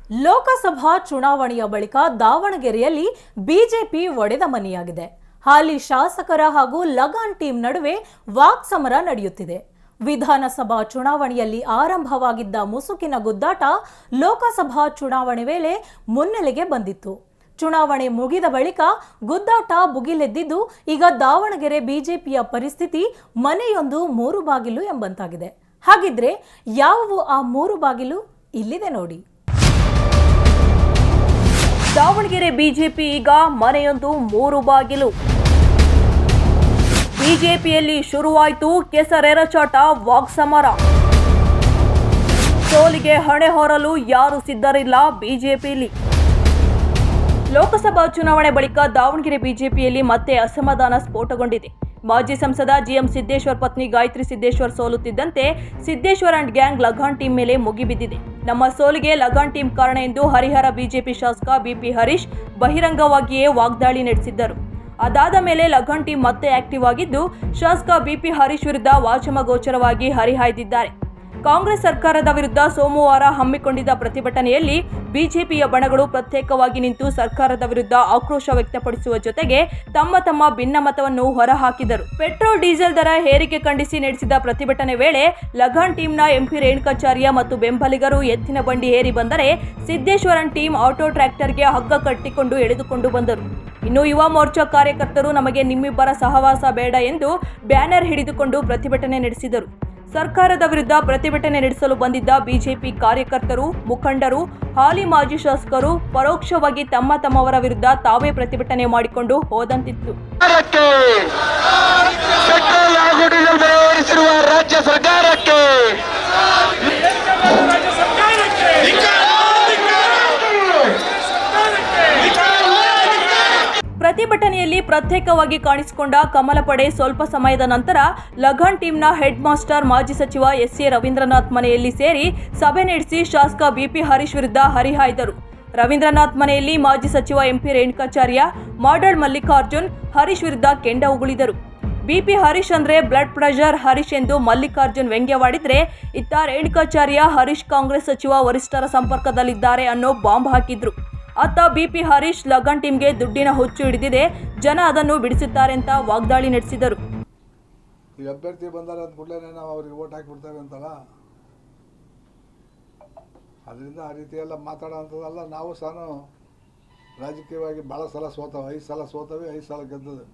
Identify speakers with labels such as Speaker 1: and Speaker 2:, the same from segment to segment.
Speaker 1: ಲೋಕಸಭಾ ಚುನಾವಣೆಯ ಬಳಿಕ ದಾವಣಗೆರೆಯಲ್ಲಿ ಬಿಜೆಪಿ ಒಡೆದ ಮನೆಯಾಗಿದೆ. ಹಾಲಿ ಶಾಸಕರ ಹಾಗೂ ಲಗಾನ್ ಟೀಮ್ ನಡುವೆ ವಾಕ್ಸಮರ ನಡೆಯುತ್ತಿದೆ. ವಿಧಾನಸಭಾ ಚುನಾವಣೆಯಲ್ಲಿ ಆರಂಭವಾಗಿದ್ದ ಮುಸುಕಿನ ಗುದ್ದಾಟ ಲೋಕಸಭಾ ಚುನಾವಣೆ ವೇಳೆ ಮುನ್ನೆಲೆಗೆ ಬಂದಿತ್ತು. ಚುನಾವಣೆ ಮುಗಿದ ಬಳಿಕ ಗುದ್ದಾಟ ಭುಗಿಲೆದ್ದಿದ್ದು ಈಗ ದಾವಣಗೆರೆ ಬಿಜೆಪಿಯ ಪರಿಸ್ಥಿತಿ ಮನೆಯೊಂದು ಮೂರು ಬಾಗಿಲು ಎಂಬಂತಾಗಿದೆ. ಹಾಗಿದ್ರೆ ಯಾವುವು ಆ ಮೂರು ಬಾಗಿಲು? ಇಲ್ಲಿದೆ ನೋಡಿ.
Speaker 2: ದಾವಣಗೆರೆ ಬಿಜೆಪಿ ಈಗ ಮನೆಯೊಂದು ಮೂರು ಬಾಗಿಲು. ಬಿಜೆಪಿಯಲ್ಲಿ ಶುರುವಾಯಿತು ಕೆಸರೆರಚಾಟ, ವಾಕ್ಸಮರ. ಸೋಲಿಗೆ ಹಣೆ ಹೊರಲು ಯಾರು ಸಿದ್ಧರಿಲ್ಲ ಬಿಜೆಪಿಯಲ್ಲಿ. ಲೋಕಸಭಾ ಚುನಾವಣೆ ಬಳಿಕ ದಾವಣಗೆರೆ ಬಿಜೆಪಿಯಲ್ಲಿ ಮತ್ತೆ ಅಸಮಾಧಾನ ಸ್ಫೋಟಗೊಂಡಿದೆ. ಮಾಜಿ ಸಂಸದ ಜಿಎಂ ಸಿದ್ದೇಶ್ವರ್ ಪತ್ನಿ ಗಾಯತ್ರಿ ಸಿದ್ದೇಶ್ವರ್ ಸೋಲುತ್ತಿದ್ದಂತೆ Siddeshwar and gang Lagaan team ಮೇಲೆ ಮುಗಿಬಿದ್ದಿದೆ. ನಮ್ಮ ಸೋಲಿಗೆ ಲಗಾನ್ ಟೀಮ್ ಕಾರಣ ಎಂದು ಹರಿಹರ ಬಿಜೆಪಿ ಶಾಸಕ ಬಿಪಿ ಹರೀಶ್ ಬಹಿರಂಗವಾಗಿಯೇ ವಾಗ್ದಾಳಿ ನಡೆಸಿದ್ದರು. ಅದಾದ ಮೇಲೆ ಲಗಾನ್ ಟೀಮ್ ಮತ್ತೆ ಆಕ್ಟಿವ್ ಆಗಿದ್ದು ಶಾಸಕ ಬಿಪಿ ಹರೀಶ್ ವಿರುದ್ಧ ವಾಚಮಗೋಚರವಾಗಿ ಹರಿಹಾಯ್ದಿದ್ದಾರೆ. ಕಾಂಗ್ರೆಸ್ ಸರ್ಕಾರದ ವಿರುದ್ಧ ಸೋಮವಾರ ಹಮ್ಮಿಕೊಂಡಿದ್ದ ಪ್ರತಿಭಟನೆಯಲ್ಲಿ ಬಿಜೆಪಿಯ ಬಣಗಳು ಪ್ರತ್ಯೇಕವಾಗಿ ನಿಂತು ಸರ್ಕಾರದ ವಿರುದ್ಧ ಆಕ್ರೋಶ ವ್ಯಕ್ತಪಡಿಸುವ ಜೊತೆಗೆ ತಮ್ಮ ಭಿನ್ನಮತವನ್ನು ಹೊರಹಾಕಿದರು. ಪೆಟ್ರೋಲ್ ಡೀಸೆಲ್ ದರ ಏರಿಕೆ ಖಂಡಿಸಿ ನಡೆಸಿದ ಪ್ರತಿಭಟನೆ ವೇಳೆ ಲಗಾನ್ ಟೀಮ್ನ ಎಂಪಿ ರೇಣುಕಾಚಾರ್ಯ ಮತ್ತು ಬೆಂಬಲಿಗರು ಎತ್ತಿನ ಬಂಡಿ ಏರಿ ಬಂದರೆ ಸಿದ್ದೇಶ್ವರನ್ ಟೀಮ್ ಆಟೋ ಟ್ರ್ಯಾಕ್ಟರ್ಗೆ ಹಗ್ಗ ಕಟ್ಟಿಕೊಂಡು ಎಳೆದುಕೊಂಡು ಬಂದರು. ಇನ್ನು ಯುವ ಮೋರ್ಚಾ ಕಾರ್ಯಕರ್ತರು ನಮಗೆ ನಿಮ್ಮಿಬ್ಬರ ಸಹವಾಸ ಬೇಡ ಎಂದು ಬ್ಯಾನರ್ ಹಿಡಿದುಕೊಂಡು ಪ್ರತಿಭಟನೆ ನಡೆಸಿದರು. ಸರ್ಕಾರದ ವಿರುದ್ಧ ಪ್ರತಿಭಟನೆ ನಡೆಸಲು ಬಂದಿದ್ದ ಬಿಜೆಪಿ ಕಾರ್ಯಕರ್ತರು, ಮುಖಂಡರು, ಹಾಲಿ ಮಾಜಿ ಶಾಸಕರು ಪರೋಕ್ಷವಾಗಿ ತಮ್ಮವರ ವಿರುದ್ಧ ತಾವೇ ಪ್ರತಿಭಟನೆ ಮಾಡಿಕೊಂಡು ಹೋದಂತಿತ್ತು.
Speaker 3: ರಾಜ್ಯ ಸರ್ಕಾರಕ್ಕೆ
Speaker 2: ಪ್ರತಿಭಟನೆಯಲ್ಲಿ ಪ್ರತ್ಯೇಕವಾಗಿ ಕಾಣಿಸಿಕೊಂಡ ಕಮಲ ಪಡೆ ಸ್ವಲ್ಪ ಸಮಯದ ನಂತರ ಲಗಾನ್ ಟೀಮ್ನ ಹೆಡ್ ಮಾಸ್ಟರ್ ಮಾಜಿ ಸಚಿವ ಎಸ್ ಎ ರವೀಂದ್ರನಾಥ್ ಮನೆಯಲ್ಲಿ ಸೇರಿ ಸಭೆ ನಡೆಸಿ ಶಾಸಕ ಬಿಪಿ ಹರೀಶ್ ವಿರುದ್ಧ ಹರಿಹಾಯ್ದರು. ರವೀಂದ್ರನಾಥ್ ಮನೆಯಲ್ಲಿ ಮಾಜಿ ಸಚಿವ ಎಂಪಿ ರೇಣುಕಾಚಾರ್ಯ, ಮಾಡಾಳ್ ಮಲ್ಲಿಕಾರ್ಜುನ್ ಹರೀಶ್ ವಿರುದ್ಧ ಕೆಂಡ ಉಗುಳಿದರು. ಬಿಪಿ ಹರೀಶ್ ಅಂದ್ರೆ ಬ್ಲಡ್ ಪ್ರೆಷರ್ ಹರೀಶ್ ಎಂದು ಮಲ್ಲಿಕಾರ್ಜುನ್ ವ್ಯಂಗ್ಯವಾಡಿದ್ರೆ, ಇತ್ತ ರೇಣುಕಾಚಾರ್ಯ ಹರೀಶ್ ಕಾಂಗ್ರೆಸ್ ಸಚಿವ ವರಿಷ್ಠರ ಸಂಪರ್ಕದಲ್ಲಿದ್ದಾರೆ ಅನ್ನೋ ಬಾಂಬ್ ಹಾಕಿದ್ರು. ಅತ್ತ ಬಿಪಿ ಹರೀಶ್ ಲಗಾನ್ ಟೀಮ್ಗೆ ದುಡ್ಡಿನ ಹುಚ್ಚು ಹಿಡಿದಿದೆ, ಜನ ಅದನ್ನು ಬಿಡಿಸುತ್ತಾರೆ ಅಂತ ವಾಗ್ದಾಳಿ ನಡೆಸಿದರು.
Speaker 4: ಈ ಅಭ್ಯರ್ಥಿ ಬಂದಾರೆ ಅಂದ ಕೂಡಲೇ ನಾವು ಅವ್ರಿಗೆ ಓಟ್ ಹಾಕಿಬಿಡ್ತೇವೆ ಅಂತಲ್ಲ, ಅದರಿಂದ ಆ ರೀತಿ ಎಲ್ಲ ಮಾತಾಡೋಂಥದ್ದಲ್ಲ. ನಾವು ಸಹ ರಾಜಕೀಯವಾಗಿ ಭಾಳ ಸಲ ಸೋತವೆ, 5 ಸಲ ಸೋತವೆ, 5 ಸಲ ಗೆದ್ದದು.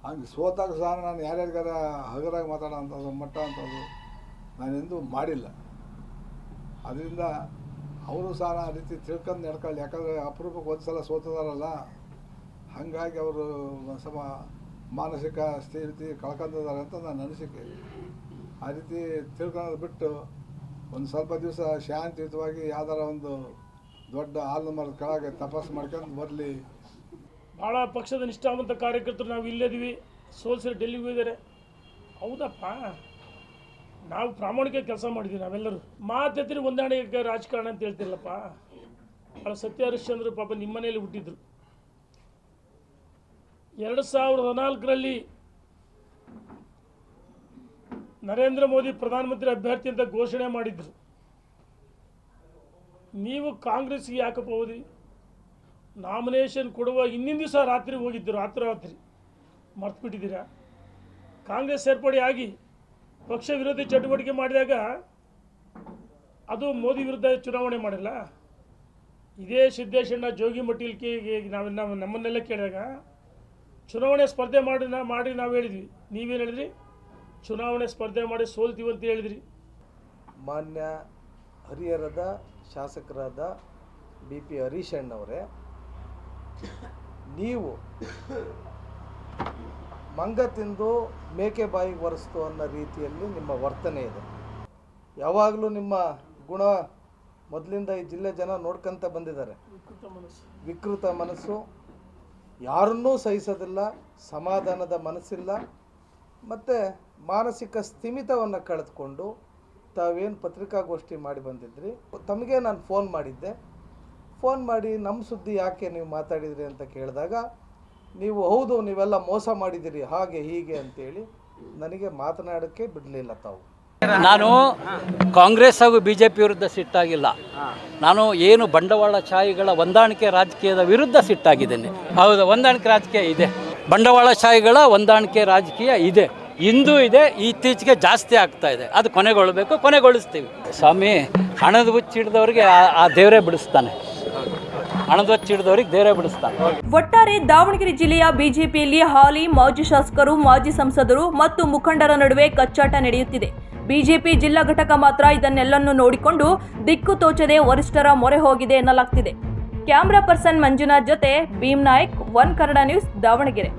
Speaker 4: ಹಂಗೆ ಸೋತಾಗ ಸಹ ನಾನು ಯಾರ್ಯಾರಿಗಾರ ಹಗರಾಗಿ ಮಾತಾಡೋ ಅಂಥದ್ದು ಮಟ್ಟ ಅಂಥದ್ದು ನಾನೆಂದೂ ಮಾಡಿಲ್ಲ. ಅದರಿಂದ ಅವರು ಸಹ ಆ ರೀತಿ ತಿಳ್ಕೊಂಡು ನಡ್ಕೊಳ್ಳಿ. ಯಾಕಂದರೆ ಅಪರೂಪಕ್ಕೆ ಒಂದು ಸಲ ಸೋತದಾರಲ್ಲ, ಹಾಗಾಗಿ ಅವರು ಸ್ವಲ್ಪ ಮಾನಸಿಕ ಸ್ಥಿತಿ ಕಳ್ಕೊಂಡಿದ್ದಾರೆ ಅಂತ ನನ್ನ ಅನಿಸಿಕೆ. ಆ ರೀತಿ ತಿಳ್ಕೊಳ್ಳೋದು ಬಿಟ್ಟು ಒಂದು ಸ್ವಲ್ಪ ದಿವಸ ಶಾಂತಿಯುತವಾಗಿ ಯಾವ್ದಾರ ಒಂದು ದೊಡ್ಡ ಹಾಲು ಮರದ ಕೆಳಗೆ ತಪಾಸು ಮಾಡ್ಕೊಂಡು ಬರಲಿ.
Speaker 5: ಭಾಳ ಪಕ್ಷದ ನಿಷ್ಠಾವಂತ ಕಾರ್ಯಕರ್ತರು ನಾವು ಇಲ್ಲಿದ್ದೀವಿ, ಸೋಲ್ಸರಿ ಡೆಲ್ಲಿಗೆ ಹೋಗಿದ್ದಾರೆ. ಹೌದಪ್ಪ, ನಾವು ಪ್ರಾಮಾಣಿಕ ಕೆಲಸ ಮಾಡಿದ್ದೀವಿ. ನಾವೆಲ್ಲರೂ ಮಾತೆತ್ತಿರಿ ಹೊಂದಾಣಿಕೆ ರಾಜಕಾರಣ ಅಂತ ಹೇಳ್ತಿಲ್ಲಪ್ಪ. ಭಾಳ ಸತ್ಯ ಹರಿಶ್ಚಂದ್ರ ಪಾಪ ನಿಮ್ಮ ಮನೆಯಲ್ಲಿ ಹುಟ್ಟಿದ್ರು. 2014ರಲ್ಲಿ ನರೇಂದ್ರ ಮೋದಿ ಪ್ರಧಾನಮಂತ್ರಿ ಅಭ್ಯರ್ಥಿ ಅಂತ ಘೋಷಣೆ ಮಾಡಿದ್ರು. ನೀವು ಕಾಂಗ್ರೆಸ್ಗೆ ಯಾಕಪ್ಪ ಹೋದ್ರಿ? ನಾಮಿನೇಷನ್ ಕೊಡುವ ಹಿಂದಿನ ದಿವಸ ರಾತ್ರಿ ಹೋಗಿದ್ದರು, ರಾತ್ರಿ ಮರ್ತು ಬಿಟ್ಟಿದ್ದೀರಾ? ಕಾಂಗ್ರೆಸ್ ಸೇರ್ಪಡೆ ಆಗಿ ಪಕ್ಷ ವಿರೋಧಿ ಚಟುವಟಿಕೆ ಮಾಡಿದಾಗ ಅದು ಮೋದಿ ವಿರುದ್ಧ ಚುನಾವಣೆ ಮಾಡಿಲ್ಲ. ಇದೇ ಸಿದ್ದೇಶಣ್ಣ ಜೋಗಿಮಟ್ಟಿಲ್ಕೆ ನಮ್ಮನ್ನೆಲ್ಲ ಕೇಳಿದಾಗ ಚುನಾವಣೆ ಸ್ಪರ್ಧೆ ಮಾಡಿ ನಾವು ಹೇಳಿದ್ವಿ. ನೀವೇನು ಹೇಳಿದ್ರಿ? ಚುನಾವಣೆ ಸ್ಪರ್ಧೆ ಮಾಡಿ ಸೋಲ್ತೀವಿ ಅಂತ ಹೇಳಿದ್ರಿ.
Speaker 6: ಮಾನ್ಯ ಹರಿಹರದ ಶಾಸಕರಾದ ಬಿ ಪಿ ಹರೀಶ್ ಅಣ್ಣವರೇ, ನೀವು ಮಂಗ ತಿಂದು ಮೇಕೆ ಬಾಯಿಗೆ ಒರೆಸ್ತು ಅನ್ನೋ ರೀತಿಯಲ್ಲಿ ನಿಮ್ಮ ವರ್ತನೆ ಇದೆ. ಯಾವಾಗಲೂ ನಿಮ್ಮ ಗುಣ ಮೊದಲಿಂದ ಈ ಜಿಲ್ಲೆ ಜನ ನೋಡ್ಕೊಂತ ಬಂದಿದ್ದಾರೆ. ವಿಕೃತ ಮನಸ್ಸು, ಯಾರನ್ನೂ ಸಹಿಸೋದಿಲ್ಲ, ಸಮಾಧಾನದ ಮನಸ್ಸಿಲ್ಲ, ಮತ್ತು ಮಾನಸಿಕ ಸ್ಥಿಮಿತವನ್ನು ಕಳೆದುಕೊಂಡು ತಾವೇನು ಪತ್ರಿಕಾಗೋಷ್ಠಿ ಮಾಡಿ ಬಂದಿದ್ರಿ. ತಮಗೆ ನಾನು ಫೋನ್ ಮಾಡಿದ್ದೆ. ಫೋನ್ ಮಾಡಿ ನಮ್ಮ ಸುದ್ದಿ ಯಾಕೆ ನೀವು ಮಾತಾಡಿದ್ರಿ ಅಂತ ಕೇಳಿದಾಗ ನೀವು ಹೌದು ನೀವೆಲ್ಲ ಮೋಸ ಮಾಡಿದ್ದೀರಿ ಹಾಗೆ ಹೀಗೆ ಅಂತೇಳಿ ನನಗೆ ಮಾತನಾಡೋಕ್ಕೆ ಬಿಡಲಿಲ್ಲ ತಾವು.
Speaker 7: ನಾನು ಕಾಂಗ್ರೆಸ್ ಹಾಗೂ ಬಿ ಜೆ ಪಿ ವಿರುದ್ಧ ಸಿಟ್ಟಾಗಿಲ್ಲ. ನಾನು ಏನು ಬಂಡವಾಳಶಾಹಿಗಳ ಹೊಂದಾಣಿಕೆ ರಾಜಕೀಯದ ವಿರುದ್ಧ ಸಿಟ್ಟಾಗಿದ್ದೇನೆ. ಹೌದು, ಹೊಂದಾಣಿಕೆ ರಾಜಕೀಯ ಇದೆ, ಬಂಡವಾಳಶಾಹಿಗಳ ಹೊಂದಾಣಿಕೆ ರಾಜಕೀಯ ಇದೆ, ಇಂದು ಇದೆ, ಇತ್ತೀಚೆಗೆ ಜಾಸ್ತಿ ಆಗ್ತಾ ಇದೆ. ಅದು ಕೊನೆಗೊಳ್ಳಬೇಕು, ಕೊನೆಗೊಳಿಸ್ತೀವಿ. ಸ್ವಾಮಿ, ಹಣದ ಹುಚ್ಚಿಡಿದವ್ರಿಗೆ ಆ ದೇವರೇ ಬಿಡಿಸ್ತಾನೆ. ಹಣದ ಹುಚ್ಚಿಡಿದವ್ರಿಗೆ ದೇವರೇ ಬಿಡಿಸ್ತಾನೆ.
Speaker 2: ಒಟ್ಟಾರೆ ದಾವಣಗೆರೆ ಜಿಲ್ಲೆಯ ಬಿಜೆಪಿಯಲ್ಲಿ ಹಾಲಿ ಮಾಜಿ ಶಾಸಕರು, ಮಾಜಿ ಸಂಸದರು ಮತ್ತು ಮುಖಂಡರ ನಡುವೆ ಕಚ್ಚಾಟ ನಡೆಯುತ್ತಿದೆ. ಬಿಜೆಪಿ ಜಿಲ್ಲಾ ಘಟಕ ಮಾತ್ರ ಇದನ್ನೆಲ್ಲನ್ನು ನೋಡಿಕೊಂಡು ದಿಕ್ಕು ತೋಚದೆ ವರಿಷ್ಠರ ಮೊರೆ ಹೋಗಿದೆ ಎನ್ನಲಾಗ್ತಿದೆ. ಕ್ಯಾಮ್ರಾ ಪರ್ಸನ್ ಮಂಜುನಾಥ್ ಜೊತೆ ಭೀಮ್ ನಾಯಕ್, ಒನ್ ಕನ್ನಡ ನ್ಯೂಸ್, ದಾವಣಗೆರೆ.